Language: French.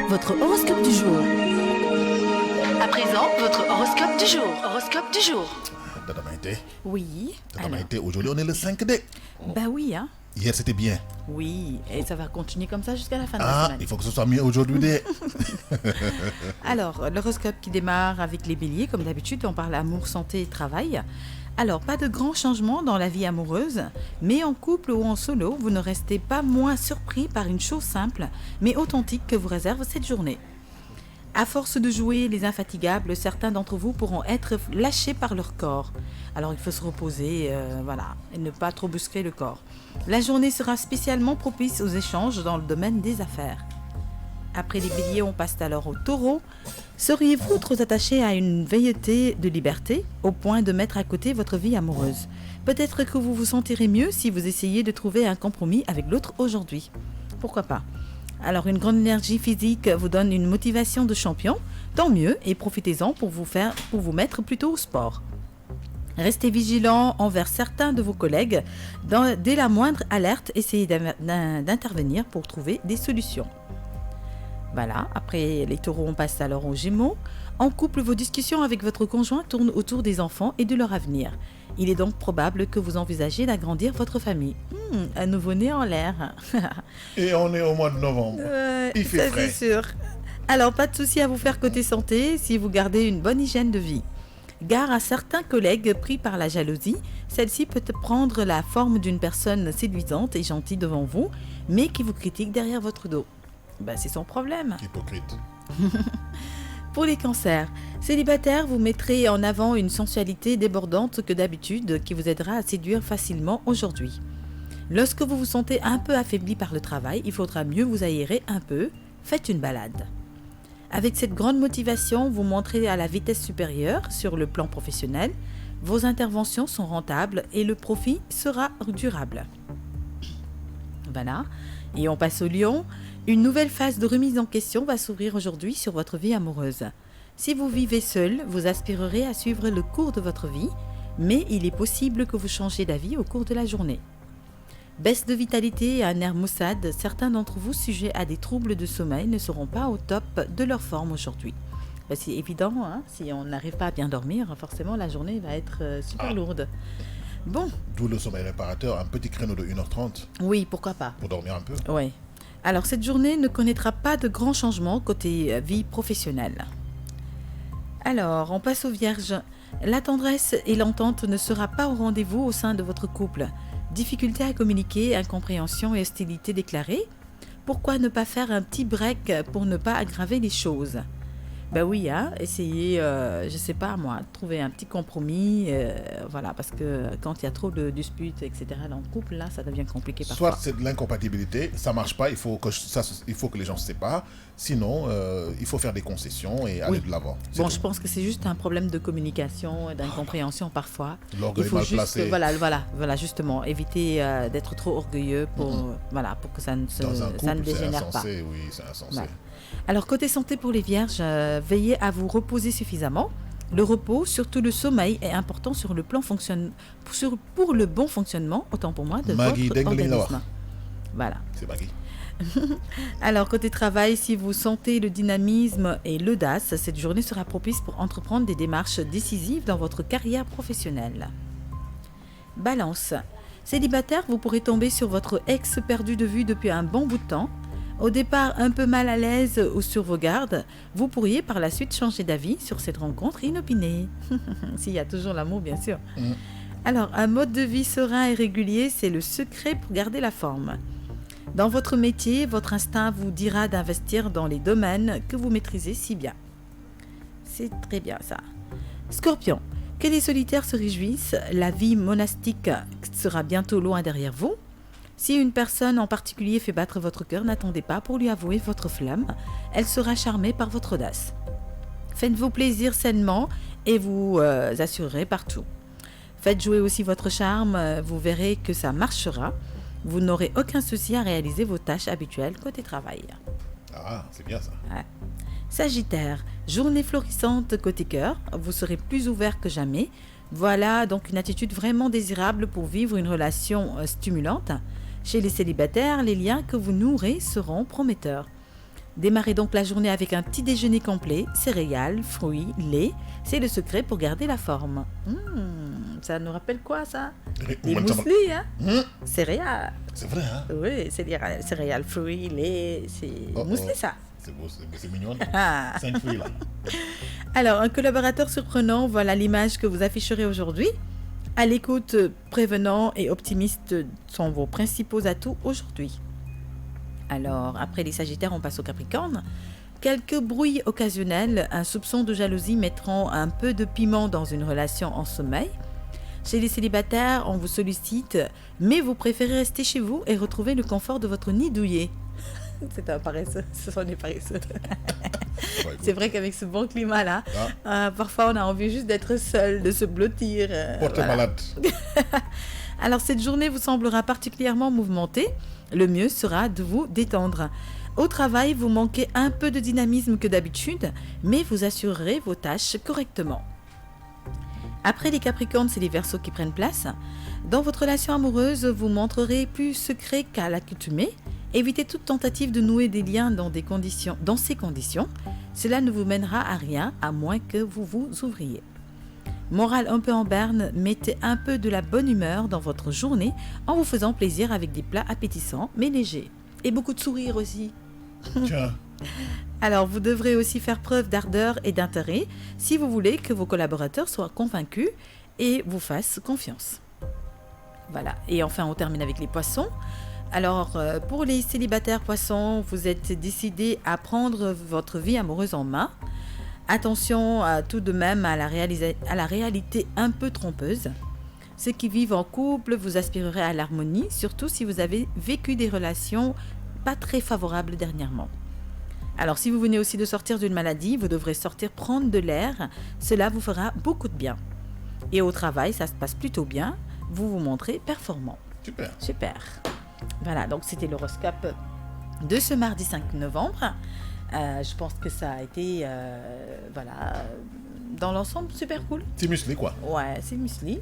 votre horoscope du jour. À présent, votre horoscope du jour. Horoscope du jour. Dada Maïté. Oui. Dada Maïté, aujourd'hui on est le 5D. Bah oui, hein. Hier c'était bien. Oui, et ça va continuer comme ça jusqu'à la fin de la semaine. Il faut que ce soit mieux aujourd'hui. Alors, l'horoscope qui démarre avec les béliers, comme d'habitude, on parle amour, santé et travail. Alors, pas de grands changements dans la vie amoureuse, mais en couple ou en solo, vous ne restez pas moins surpris par une chose simple, mais authentique que vous réserve cette journée. À force de jouer les infatigables, certains d'entre vous pourront être lâchés par leur corps. Alors il faut se reposer, et ne pas trop bousculer le corps. La journée sera spécialement propice aux échanges dans le domaine des affaires. Après les béliers, on passe alors au taureau. Seriez-vous trop attaché à une velléité de liberté au point de mettre à côté votre vie amoureuse? Peut-être que vous vous sentirez mieux si vous essayez de trouver un compromis avec l'autre aujourd'hui. Pourquoi pas? Alors une grande énergie physique vous donne une motivation de champion, tant mieux et profitez-en pour vous mettre plutôt au sport. Restez vigilant envers certains de vos collègues. Dès la moindre alerte, essayez d'intervenir pour trouver des solutions. Voilà, après les taureaux, on passe alors aux gémeaux. En couple, vos discussions avec votre conjoint tournent autour des enfants et de leur avenir. Il est donc probable que vous envisagez d'agrandir votre famille. Un nouveau-né en l'air. Et on est au mois de novembre. Il fait frais. C'est sûr. Alors, pas de souci à vous faire côté santé si vous gardez une bonne hygiène de vie. Gare à certains collègues pris par la jalousie, celle-ci peut prendre la forme d'une personne séduisante et gentille devant vous, mais qui vous critique derrière votre dos. C'est son problème. Hypocrite. Pour les cancers, célibataires, vous mettrez en avant une sensualité débordante que d'habitude qui vous aidera à séduire facilement aujourd'hui. Lorsque vous vous sentez un peu affaibli par le travail, il faudra mieux vous aérer un peu, faites une balade. Avec cette grande motivation, vous montrez à la vitesse supérieure sur le plan professionnel, vos interventions sont rentables et le profit sera durable. Voilà, et on passe au lion. Une nouvelle phase de remise en question va s'ouvrir aujourd'hui sur votre vie amoureuse. Si vous vivez seul, vous aspirerez à suivre le cours de votre vie, mais il est possible que vous changiez d'avis au cours de la journée. Baisse de vitalité et un air maussade, certains d'entre vous sujets à des troubles de sommeil ne seront pas au top de leur forme aujourd'hui. C'est évident, si on n'arrive pas à bien dormir, forcément la journée va être super lourde. Bon. D'où le sommeil réparateur, un petit créneau de 1h30. Oui, pourquoi pas. Pour dormir un peu. Oui. Alors cette journée ne connaîtra pas de grands changements côté vie professionnelle. Alors, on passe aux vierges. La tendresse et l'entente ne sera pas au rendez-vous au sein de votre couple. Difficulté à communiquer, incompréhension et hostilité déclarée. Pourquoi ne pas faire un petit break pour ne pas aggraver les choses? Essayez, trouver un petit compromis, parce que quand il y a trop de disputes, etc. dans le couple, là, ça devient compliqué parfois. Soit c'est de l'incompatibilité, ça marche pas, il faut que les gens se séparent, sinon il faut faire des concessions et aller de l'avant. Je pense que c'est juste un problème de communication, d'incompréhension parfois. L'orgueil il faut mal juste, placé. justement, éviter d'être trop orgueilleux pour que ça ne dégénère pas. Oui, c'est insensé. Ouais. Alors, côté santé pour les vierges, veillez à vous reposer suffisamment. Le repos, surtout le sommeil, est important sur le plan pour le bon fonctionnement, autant pour moi, de votre organisme. Voilà. C'est Maggie. Alors, côté travail, si vous sentez le dynamisme et l'audace, cette journée sera propice pour entreprendre des démarches décisives dans votre carrière professionnelle. Balance. Célibataire, vous pourrez tomber sur votre ex perdu de vue depuis un bon bout de temps. Au départ, un peu mal à l'aise ou sur vos gardes, vous pourriez par la suite changer d'avis sur cette rencontre inopinée. S'il y a toujours l'amour, bien sûr. Alors, un mode de vie serein et régulier, c'est le secret pour garder la forme. Dans votre métier, votre instinct vous dira d'investir dans les domaines que vous maîtrisez si bien. C'est très bien ça. Scorpion, que les solitaires se réjouissent, la vie monastique sera bientôt loin derrière vous. Si une personne en particulier fait battre votre cœur, n'attendez pas pour lui avouer votre flamme. Elle sera charmée par votre audace. Faites-vous plaisir sainement et vous assurerez partout. Faites jouer aussi votre charme, vous verrez que ça marchera. Vous n'aurez aucun souci à réaliser vos tâches habituelles côté travail. Ah, c'est bien ça. Ouais. Sagittaire, journée florissante côté cœur, vous serez plus ouvert que jamais. Voilà donc une attitude vraiment désirable pour vivre une relation stimulante. Chez les célibataires, les liens que vous nourrez seront prometteurs. Démarrez donc la journée avec un petit déjeuner complet, céréales, fruits, lait. C'est le secret pour garder la forme. Ça nous rappelle quoi ça? Les muesli, hein? Céréales. C'est vrai, hein? Oui, c'est des céréales, fruits, lait, c'est muesli ça. C'est beau, c'est mignon. 5 fruits là. Alors, un collaborateur surprenant, voilà l'image que vous afficherez aujourd'hui. À l'écoute, prévenant et optimiste sont vos principaux atouts aujourd'hui. Alors, après les Sagittaires, on passe aux Capricornes. Quelques bruits occasionnels, un soupçon de jalousie mettront un peu de piment dans une relation en sommeil. Chez les célibataires, on vous sollicite, mais vous préférez rester chez vous et retrouver le confort de votre nid douillet. C'est un paresseux, ce sont des paresseux. C'est vrai qu'avec ce bon climat-là, parfois on a envie juste d'être seul, de se blottir. Porte malade. Alors cette journée vous semblera particulièrement mouvementée. Le mieux sera de vous détendre. Au travail, vous manquez un peu de dynamisme que d'habitude, mais vous assurerez vos tâches correctement. Après les Capricornes, c'est les Verseaux qui prennent place. Dans votre relation amoureuse, vous montrerez plus secret qu'à l'accoutumée. Évitez toute tentative de nouer des liens dans ces conditions. Cela ne vous mènera à rien, à moins que vous vous ouvriez. Morale un peu en berne, mettez un peu de la bonne humeur dans votre journée en vous faisant plaisir avec des plats appétissants mais légers. Et beaucoup de sourires aussi. Tiens. Alors, vous devrez aussi faire preuve d'ardeur et d'intérêt si vous voulez que vos collaborateurs soient convaincus et vous fassent confiance. Voilà. Et enfin, on termine avec les poissons. Alors, pour les célibataires poissons, vous êtes décidés à prendre votre vie amoureuse en main. Attention tout de même à la réalité un peu trompeuse. Ceux qui vivent en couple, vous aspirerez à l'harmonie, surtout si vous avez vécu des relations pas très favorables dernièrement. Alors, si vous venez aussi de sortir d'une maladie, vous devrez sortir prendre de l'air. Cela vous fera beaucoup de bien. Et au travail, ça se passe plutôt bien. Vous vous montrez performant. Super. Voilà, donc c'était l'horoscope de ce mardi 5 novembre. Je pense que ça a été, dans l'ensemble, super cool. C'est muesli quoi. Ouais, c'est muesli.